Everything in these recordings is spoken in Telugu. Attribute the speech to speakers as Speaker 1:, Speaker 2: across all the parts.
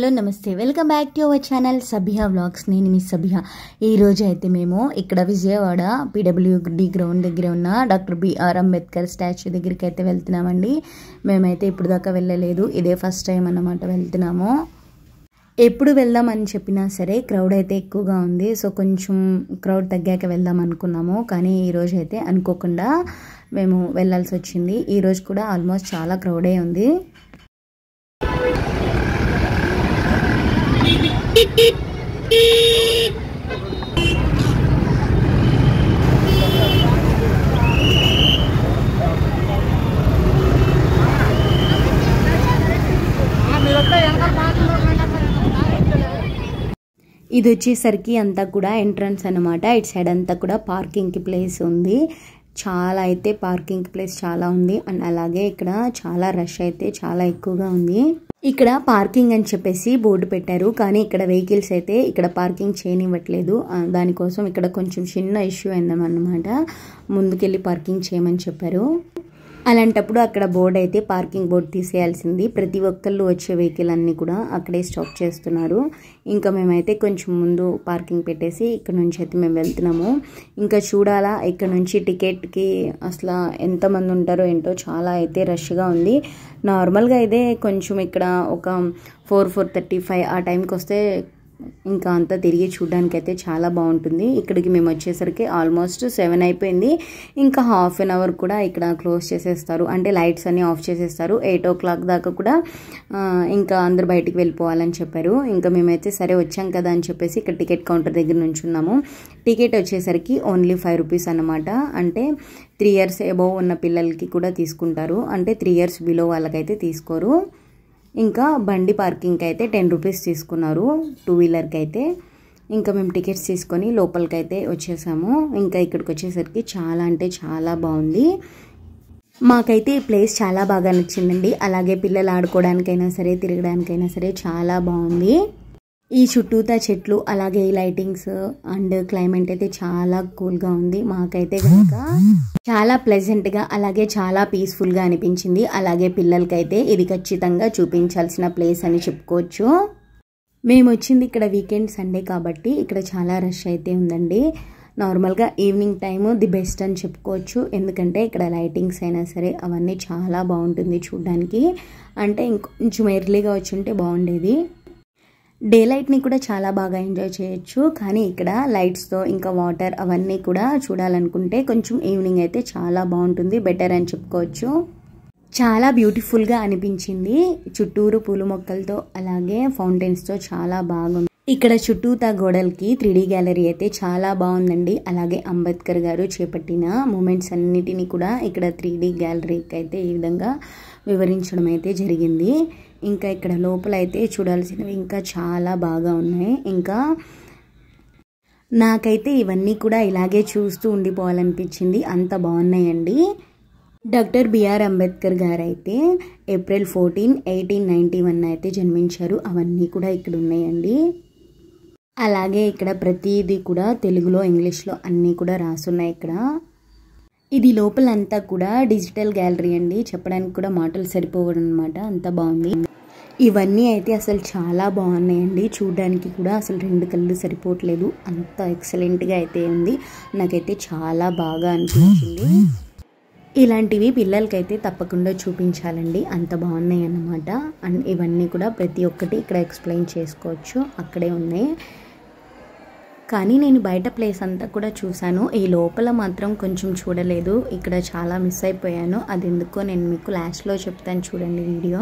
Speaker 1: హలో నమస్తే welcome back to our channel Sabiha vlogs. నేను మీ సబిహా. ఈరోజు అయితే మేము ఇక్కడ విజయవాడ పీడబ్ల్యూడి గ్రౌండ్ దగ్గర ఉన్న డాక్టర్ బిఆర్ అంబేద్కర్ స్టాచ్యూ దగ్గరికి అయితే వెళ్తున్నామండి. మేమైతే ఇప్పుడు దాకా వెళ్ళలేదు, ఇదే ఫస్ట్ టైం అన్నమాట వెళ్తున్నాము. ఎప్పుడు వెళ్దామని చెప్పినా సరే క్రౌడ్ అయితే ఎక్కువగా ఉంది. సో కొంచెం క్రౌడ్ తగ్గాక వెళ్దాం అనుకున్నాము, కానీ ఈరోజు అయితే అనుకోకుండా మేము వెళ్ళాల్సి వచ్చింది. ఈరోజు కూడా ఆల్మోస్ట్ చాలా క్రౌడే ఉంది. ఇది వచ్చేసరికి అంతా కూడా ఎంట్రన్స్ అన్నమాట. ఇటు సైడ్ అంతా కూడా పార్కింగ్కి ప్లేస్ ఉంది. చాలా అయితే పార్కింగ్ ప్లేస్ చాలా ఉంది. అండ్ అలాగే ఇక్కడ చాలా రష్ అయితే చాలా ఎక్కువగా ఉంది. ఇక్కడ పార్కింగ్ అని చెప్పేసి బోర్డు పెట్టారు, కానీ ఇక్కడ వెహికల్స్ అయితే ఇక్కడ పార్కింగ్ చేయనివ్వట్లేదు. దానికోసం ఇక్కడ కొంచెం చిన్న ఇష్యూ అయిందన్నమాట. ముందుకెళ్ళి పార్కింగ్ చేయమని చెప్పారు. అలాంటప్పుడు అక్కడ బోర్డు అయితే పార్కింగ్ బోర్డు తీసేయాల్సింది. ప్రతి ఒక్కళ్ళు వచ్చే వెహికల్ అన్నీ కూడా అక్కడే స్టాప్ చేస్తున్నారు. ఇంకా మేమైతే కొంచెం ముందు పార్కింగ్ పెట్టేసి ఇక్కడ నుంచి అయితే మేము వెళ్తున్నాము. ఇంకా చూడాలా ఇక్కడ నుంచి టికెట్కి అసలు ఎంతమంది ఉంటారో ఏంటో, చాలా అయితే రష్గా ఉంది. నార్మల్గా అయితే కొంచెం ఇక్కడ ఒక 4:35 ఆ టైంకి వస్తే ఇంకా అంతా తిరిగి చూడడానికి అయితే చాలా బాగుంటుంది. ఇక్కడికి మేము వచ్చేసరికి ఆల్మోస్ట్ 7 అయిపోయింది. ఇంకా హాఫ్ అన్ అవర్ కూడా ఇక్కడ క్లోజ్ చేసేస్తారు, అంటే లైట్స్ అన్నీ ఆఫ్ చేసేస్తారు. 8 o'clock దాకా కూడా ఇంకా అందరు బయటికి వెళ్ళిపోవాలని చెప్పారు. ఇంకా మేమైతే సరే వచ్చాం కదా అని చెప్పేసి ఇక్కడ టికెట్ కౌంటర్ దగ్గర నుంచి ఉన్నాము. టికెట్ వచ్చేసరికి ఓన్లీ 5 rupees అన్నమాట. అంటే 3 years అబోవ్ ఉన్న పిల్లలకి కూడా తీసుకుంటారు, అంటే 3 years బిలో వాళ్ళకైతే తీసుకోరు. ఇంకా బండి పార్కింగ్కి అయితే 10 rupees తీసుకున్నారు, 2-wheelerకి అయితే. ఇంకా మేము టికెట్స్ తీసుకొని లోపలికి అయితే వచ్చేసాము. ఇంకా ఇక్కడికి వచ్చేసరికి చాలా అంటే చాలా బాగుంది. మాకైతే ఈ ప్లేస్ చాలా బాగా నచ్చిందండి. అలాగే పిల్లలు ఆడుకోవడానికైనా సరే తిరగడానికైనా సరే చాలా బాగుంది. ఈ చుట్టూతా చెట్లు, అలాగే ఈ లైటింగ్స్ అండ్ క్లైమేట్ అయితే చాలా కూల్గా ఉంది. మాకైతే కనుక చాలా ప్లెజెంట్గా అలాగే చాలా పీస్ఫుల్గా అనిపించింది. అలాగే పిల్లలకైతే ఇది ఖచ్చితంగా చూపించాల్సిన ప్లేస్ అని చెప్పుకోవచ్చు. మేము వచ్చింది ఇక్కడ వీకెండ్ సండే కాబట్టి ఇక్కడ చాలా రష్ అయితే ఉందండి. నార్మల్గా ఈవినింగ్ టైము ది బెస్ట్ అని చెప్పుకోవచ్చు, ఎందుకంటే ఇక్కడ లైటింగ్స్ అయినా సరే అవన్నీ చాలా బాగుంటుంది చూడడానికి. అంటే ఇంకొంచెం ఎర్లీగా వచ్చి ఉంటే బాగుండేది. డే లైట్ని కూడా చాలా బాగా ఎంజాయ్ చేయొచ్చు, కానీ ఇక్కడ లైట్స్తో ఇంకా వాటర్ అవన్నీ కూడా చూడాలనుకుంటే కొంచెం ఈవినింగ్ అయితే చాలా బాగుంటుంది, బెటర్ అని చెప్పుకోవచ్చు. చాలా బ్యూటిఫుల్గా అనిపించింది. చుట్టూరు పూల మొక్కలతో అలాగే ఫౌంటైన్స్తో చాలా బాగుంది. ఇక్కడ చుట్టూతా గోడలకి 3D గ్యాలరీ అయితే చాలా బాగుందండి. అలాగే అంబేద్కర్ గారు చేపట్టిన మూమెంట్స్ అన్నిటినీ కూడా ఇక్కడ 3D గ్యాలరీకి అయితే ఈ విధంగా వివరించడం అయితే జరిగింది. ఇంకా ఇక్కడ లోపల అయితే చూడాల్సినవి ఇంకా చాలా బాగా ఉన్నాయి. ఇంకా నాకైతే ఇవన్నీ కూడా ఇలాగే చూస్తూ ఉండిపోవాలనిపించింది, అంత బాగున్నాయండి. డాక్టర్ బిఆర్ అంబేద్కర్ గారు అయితే April 14, 1891 అయితే జన్మించారు. అవన్నీ కూడా ఇక్కడ ఉన్నాయండి. అలాగే ఇక్కడ ప్రతిదీ కూడా తెలుగులో ఇంగ్లీష్లో అన్నీ కూడా రాసున్నాయి ఇక్కడ. ఇది లోపలంతా కూడా డిజిటల్ గ్యాలరీ అండి, చెప్పడానికి కూడా మాటలు సరిపోవడం అనమాట, అంత బాగుంది. ఇవన్నీ అయితే అసలు చాలా బాగున్నాయండి, చూడడానికి కూడా అసలు 2 కళ్ళు సరిపోవట్లేదు, అంత ఎక్సలెంట్గా అయితే ఉంది. నాకైతే చాలా బాగా అనిపించింది. ఇలాంటివి పిల్లలకైతే తప్పకుండా చూపించాలండి, అంత బాగున్నాయి అన్నమాట. అండ్ ఇవన్నీ కూడా ప్రతి ఒక్కటి ఇక్కడ ఎక్స్ప్లెయిన్ చేసుకోవచ్చు, అక్కడే ఉన్నాయి. కానీ నేను బయట ప్లేస్ అంతా కూడా చూశాను, ఈ లోపల మాత్రం కొంచెం చూడలేదు. ఇక్కడ చాలా మిస్ అయిపోయాను, అది ఎందుకో నేను మీకు లాస్ట్లో చెప్తాను, చూడండి వీడియో.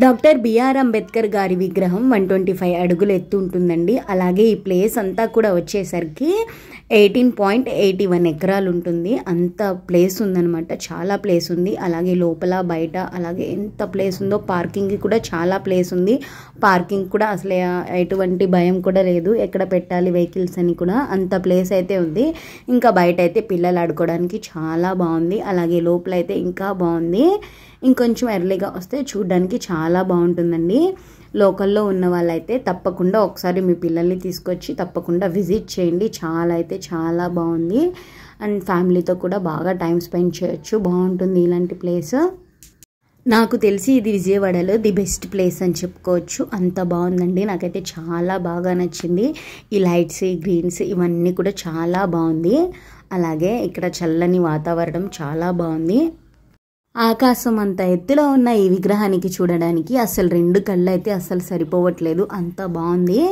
Speaker 1: డాక్టర్ బిఆర్ అంబేద్కర్ గారి విగ్రహం 125 అడుగులు ఎత్తు ఉంటుందండి. అలాగే ఈ ప్లేస్ అంతా కూడా వచ్చేసరికి 18.81 ఎకరాలు ఉంటుంది. అంత ప్లేస్ ఉందన్నమాట, చాలా ప్లేస్ ఉంది. అలాగే లోపల బయట అలాగే ఎంత ప్లేస్ ఉందో, పార్కింగ్కి కూడా చాలా ప్లేస్ ఉంది. పార్కింగ్ కూడా అసలు ఎటువంటి భయం కూడా లేదు, ఎక్కడ పెట్టాలి వెహికల్స్ అని కూడా అంత ప్లేస్ అయితే ఉంది. ఇంకా బయట అయితే పిల్లలు ఆడుకోవడానికి చాలా బాగుంది. అలాగే లోపల అయితే ఇంకా బాగుంది. ఇంకొంచెం ఎర్లీగా వస్తే చూడడానికి చాలా బాగుంటుందండి. లోకల్లో ఉన్న వాళ్ళైతే తప్పకుండా ఒకసారి మీ పిల్లల్ని తీసుకొచ్చి తప్పకుండా విజిట్ చేయండి. చాలా అయితే చాలా బాగుంది. అండ్ ఫ్యామిలీతో కూడా బాగా టైం స్పెండ్ చేయొచ్చు, బాగుంటుంది ఇలాంటి ప్లేస్. నాకు తెలిసి ఇది విజయవాడలో ది బెస్ట్ ప్లేస్ అని చెప్పుకోవచ్చు. అంత బాగుందండి, నాకైతే చాలా బాగా నచ్చింది. ఈ లైట్స్, ఈ గ్రీన్స్ ఇవన్నీ కూడా చాలా బాగుంది. అలాగే ఇక్కడ చల్లని వాతావరణం చాలా బాగుంది. ఆకాశం అంత ఎత్తులో ఉన్న ఈ విగ్రహానికి చూడడానికి అసలు 2 కళ్ళు అయితే అసలు సరిపోవట్లేదు, అంత బాగుంది.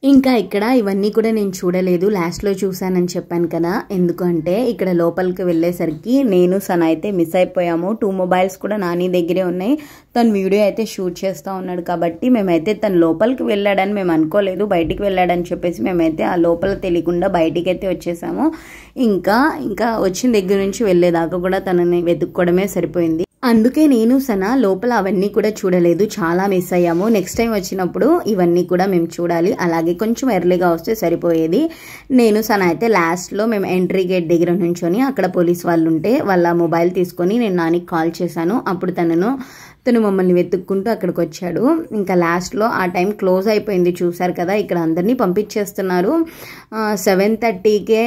Speaker 1: ఇంకా ఇక్కడ ఇవన్నీ కూడా నేను చూడలేదు, లాస్ట్లో చూశానని చెప్పాను కదా. ఎందుకంటే ఇక్కడ లోపలికి వెళ్ళేసరికి నేను సన అయితే మిస్ అయిపోయాము. 2 మొబైల్స్ కూడా నాని దగ్గరే ఉన్నాయి. తను వీడియో అయితే షూట్ చేస్తూ ఉన్నాడు కాబట్టి మేమైతే తను లోపలికి వెళ్ళాడని మేము అనుకోలేదు, బయటికి వెళ్ళాడని చెప్పేసి మేమైతే ఆ లోపల తెలియకుండా బయటికి అయితే వచ్చేసాము. ఇంకా వచ్చిన దగ్గర నుంచి వెళ్ళేదాకా కూడా తనని వెతుక్కోవడమే సరిపోయింది. అందుకే నేను సన లోపల అవన్నీ కూడా చూడలేదు, చాలా మిస్ అయ్యాము. నెక్స్ట్ టైం వచ్చినప్పుడు ఇవన్నీ కూడా మేము చూడాలి. అలాగే కొంచెం ఎర్లీగా వస్తే సరిపోయేది. నేను సన అయితే లాస్ట్లో మేము ఎంట్రీ గేట్ దగ్గర నుంచొని అక్కడ పోలీస్ వాళ్ళు ఉంటే వాళ్ళ మొబైల్ తీసుకొని నేను నానికి కాల్ చేశాను. అప్పుడు తను మమ్మల్ని వెతుక్కుంటూ అక్కడికి వచ్చాడు. ఇంకా లాస్ట్లో ఆ టైం క్లోజ్ అయిపోయింది, చూసారు కదా. ఇక్కడ అందరినీ పంపించేస్తున్నారు. 7:30కే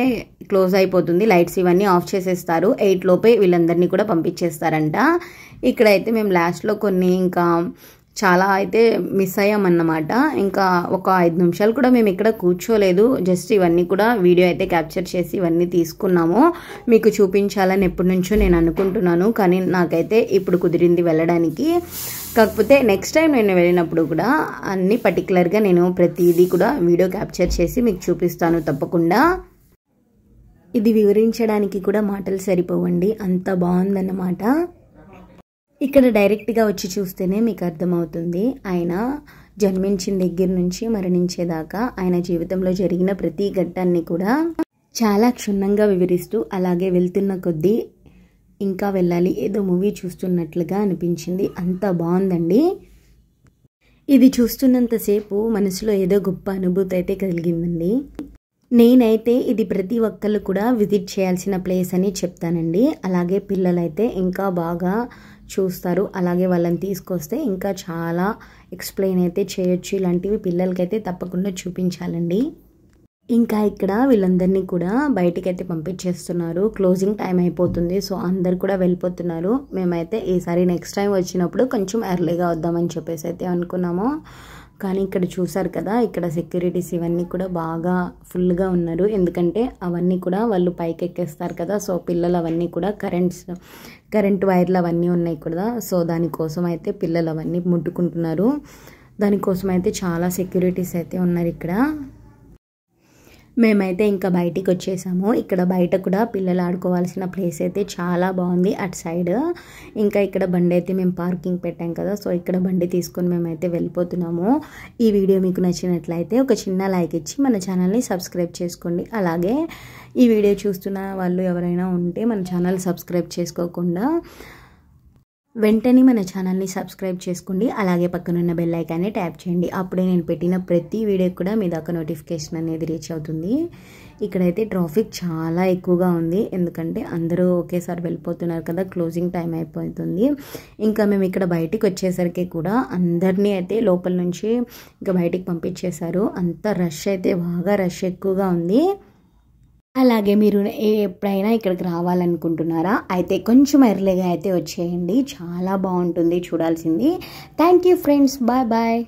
Speaker 1: క్లోజ్ అయిపోతుంది, లైట్స్ ఇవన్నీ ఆఫ్ చేసేస్తారు. 8 లోపే వీళ్ళందరినీ కూడా పంపించేస్తారంట. ఇక్కడైతే మేము లాస్ట్లో కొన్ని ఇంకా చాలా అయితే మిస్ అయ్యామన్నమాట. ఇంకా ఒక 5 నిమిషాలు కూడా మేము ఇక్కడ కూర్చోలేదు, జస్ట్ ఇవన్నీ కూడా వీడియో అయితే క్యాప్చర్ చేసి ఇవన్నీ తీసుకున్నాము. మీకు చూపించాలని ఎప్పటి నుంచో నేను అనుకుంటున్నాను, కానీ నాకైతే ఇప్పుడు కుదిరింది వెళ్ళడానికి. కాకపోతే నెక్స్ట్ టైం నేను వెళ్ళినప్పుడు కూడా అన్ని పర్టికులర్గా నేను ప్రతిదీ కూడా వీడియో క్యాప్చర్ చేసి మీకు చూపిస్తాను తప్పకుండా. ఇది వివరించడానికి కూడా మాటలు సరిపోవండి, అంత బాగుందన్నమాట. ఇక్కడ డైరెక్ట్గా వచ్చి చూస్తేనే మీకు అర్థమవుతుంది. ఆయన జన్మించిన దగ్గర నుంచి మరణించేదాకా ఆయన జీవితంలో జరిగిన ప్రతి ఘట్టాన్ని కూడా చాలా క్షుణ్ణంగా వివరిస్తూ, అలాగే వెళ్తున్న కొద్దీ ఇంకా వెళ్ళాలి, ఏదో మూవీ చూస్తున్నట్లుగా అనిపించింది. అంత బాగుందండి. ఇది చూస్తున్నంతసేపు మనసులో ఏదో గొప్ప అనుభూతి అయితే కలిగిందండి. నేనైతే ఇది ప్రతి ఒక్కళ్ళు కూడా విజిట్ చేయాల్సిన ప్లేస్ అని చెప్తానండి. అలాగే పిల్లలైతే ఇంకా బాగా చూస్తారు. అలాగే వాళ్ళని తీసుకొస్తే ఇంకా చాలా ఎక్స్ప్లెయిన్ అయితే చేయొచ్చు. ఇలాంటివి పిల్లలకైతే తప్పకుండా చూపించాలండి. ఇంకా ఇక్కడ వీళ్ళందరినీ కూడా బయటికైతే పంపించేస్తున్నారు, క్లోజింగ్ టైం అయిపోతుంది. సో అందరు కూడా వెళ్ళిపోతున్నారు. మేమైతే ఈసారి నెక్స్ట్ టైం వచ్చినప్పుడు కొంచెం ఎర్లీగా వద్దామని చెప్పేసి అయితే అనుకున్నాము. కానీ ఇక్కడ చూసారు కదా, ఇక్కడ సెక్యూరిటీస్ ఇవన్నీ కూడా బాగా ఫుల్గా ఉన్నారు. ఎందుకంటే అవన్నీ కూడా వాళ్ళు పైకి ఎక్కేస్తారు కదా. సో పిల్లలు అవన్నీ కూడా కరెంట్ వైర్లు అవన్నీ ఉన్నాయి కదా. సో దానికోసం అయితే పిల్లలు అవన్నీ ముట్టుకుంటున్నారు. దానికోసం అయితే చాలా సెక్యూరిటీస్ అయితే ఉన్నారు ఇక్కడ. మేమైతే ఇంకా బయటికి వచ్చేసాము. ఇక్కడ బయట కూడా పిల్లలు ఆడుకోవాల్సిన ప్లేస్ అయితే చాలా బాగుంది అటు సైడ్. ఇంకా ఇక్కడ బండి అయితే మేము పార్కింగ్ పెట్టాం కదా. సో ఇక్కడ బండి తీసుకొని మేమైతే వెళ్ళిపోతున్నాము. ఈ వీడియో మీకు నచ్చినట్లయితే ఒక చిన్న లైక్ ఇచ్చి మన ఛానల్ని సబ్స్క్రైబ్ చేసుకోండి. అలాగే ఈ వీడియో చూస్తున్న వాళ్ళు ఎవరైనా ఉంటే మన ఛానల్ సబ్స్క్రైబ్ చేసుకోకుండా వెంటనే మన ఛానల్ని సబ్స్క్రైబ్ చేసుకోండి. అలాగే పక్కనున్న బెల్ ఐకాన్ని ట్యాప్ చేయండి. అప్పుడే నేను పెట్టిన ప్రతి వీడియో కూడా మీ దాకా నోటిఫికేషన్ అనేది రీచ్ అవుతుంది. ఇక్కడైతే ట్రాఫిక్ చాలా ఎక్కువగా ఉంది, ఎందుకంటే అందరూ ఒకేసారి వెళ్ళిపోతున్నారు కదా, క్లోజింగ్ టైం అయిపోతుంది. ఇంకా మేము ఇక్కడ బయటికి వచ్చేసరికి కూడా అందరినీ అయితే లోపల నుంచి ఇంకా బయటికి పంపించేశారు. అంత రష్ అయితే బాగా రష్ ఎక్కువగా ఉంది. అలాగే మీరు ఎప్పుడైనా ఇక్కడికి రావాలనుకుంటున్నారా అయితే కొంచెం ఎర్లీగా అయితే వచ్చేయండి, చాలా బాగుంటుంది చూడాల్సింది. Thank you friends, bye bye.